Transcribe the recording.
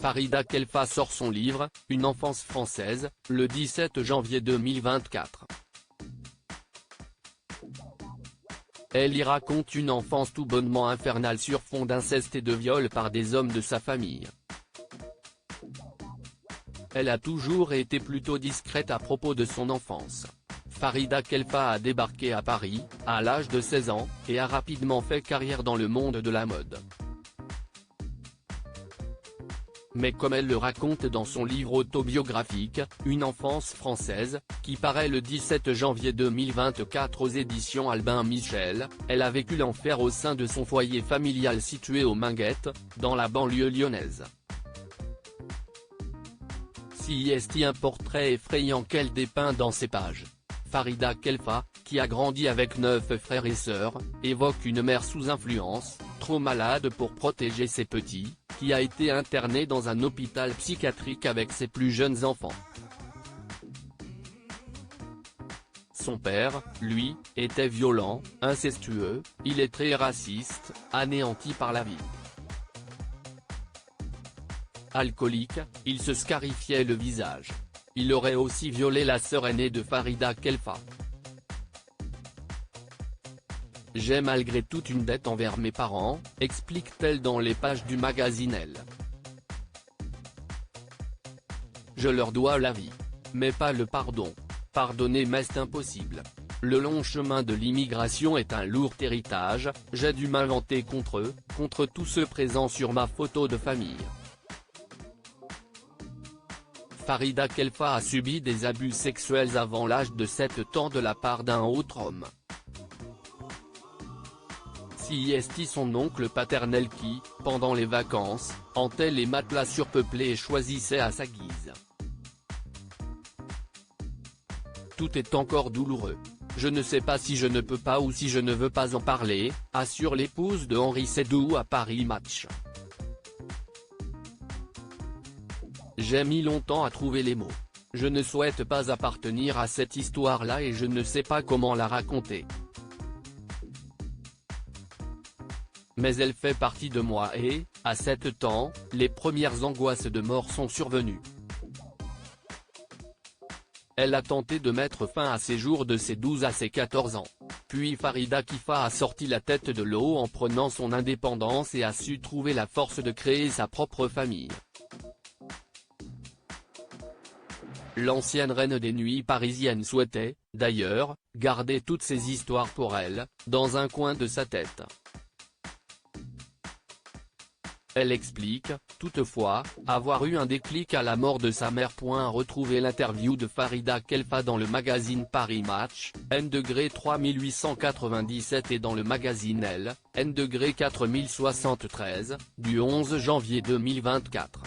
Farida Khelfa sort son livre, Une enfance française, le 17 janvier 2024. Elle y raconte une enfance tout bonnement infernale sur fond d'inceste et de viol par des hommes de sa famille. Elle a toujours été plutôt discrète à propos de son enfance. Farida Khelfa a débarqué à Paris, à l'âge de 16 ans, et a rapidement fait carrière dans le monde de la mode. Mais comme elle le raconte dans son livre autobiographique, Une enfance française, qui paraît le 17 janvier 2024 aux éditions Albin Michel, elle a vécu l'enfer au sein de son foyer familial situé aux Minguettes, dans la banlieue lyonnaise. Si est un portrait effrayant qu'elle dépeint dans ses pages. Farida Khelfa, qui a grandi avec 9 frères et sœurs, évoque une mère sous influence, trop malade pour protéger ses petits, qui a été internée dans un hôpital psychiatrique avec ses plus jeunes enfants. Son père, lui, était violent, incestueux, illettré et raciste, anéanti par la vie. Alcoolique, il se scarifiait le visage. Il aurait aussi violé la sœur aînée de Farida Khelfa. J'ai malgré tout une dette envers mes parents, explique-t-elle dans les pages du magazine Elle. Je leur dois la vie. Mais pas le pardon. Pardonner m'est impossible. Le long chemin de l'immigration est un lourd héritage, j'ai dû m'inventer contre eux, contre tous ceux présents sur ma photo de famille. Farida Khelfa a subi des abus sexuels avant l'âge de 7 ans de la part d'un autre homme. C'est son oncle paternel qui, pendant les vacances, hantait les matelas surpeuplés et choisissait à sa guise. Tout est encore douloureux. Je ne sais pas si je ne peux pas ou si je ne veux pas en parler, assure l'épouse de Henri Seydoux à Paris Match. J'ai mis longtemps à trouver les mots. Je ne souhaite pas appartenir à cette histoire-là et je ne sais pas comment la raconter. Mais elle fait partie de moi et, à 7 ans, les premières angoisses de mort sont survenues. Elle a tenté de mettre fin à ses jours de ses 12 à ses 14 ans. Puis Farida Khelfa a sorti la tête de l'eau en prenant son indépendance et a su trouver la force de créer sa propre famille. L'ancienne reine des nuits parisiennes souhaitait, d'ailleurs, garder toutes ces histoires pour elle, dans un coin de sa tête. Elle explique, toutefois, avoir eu un déclic à la mort de sa mère. Retrouvez l'interview de Farida Khelfa dans le magazine Paris Match, N°3897 et dans le magazine Elle, N°4073, du 11 janvier 2024.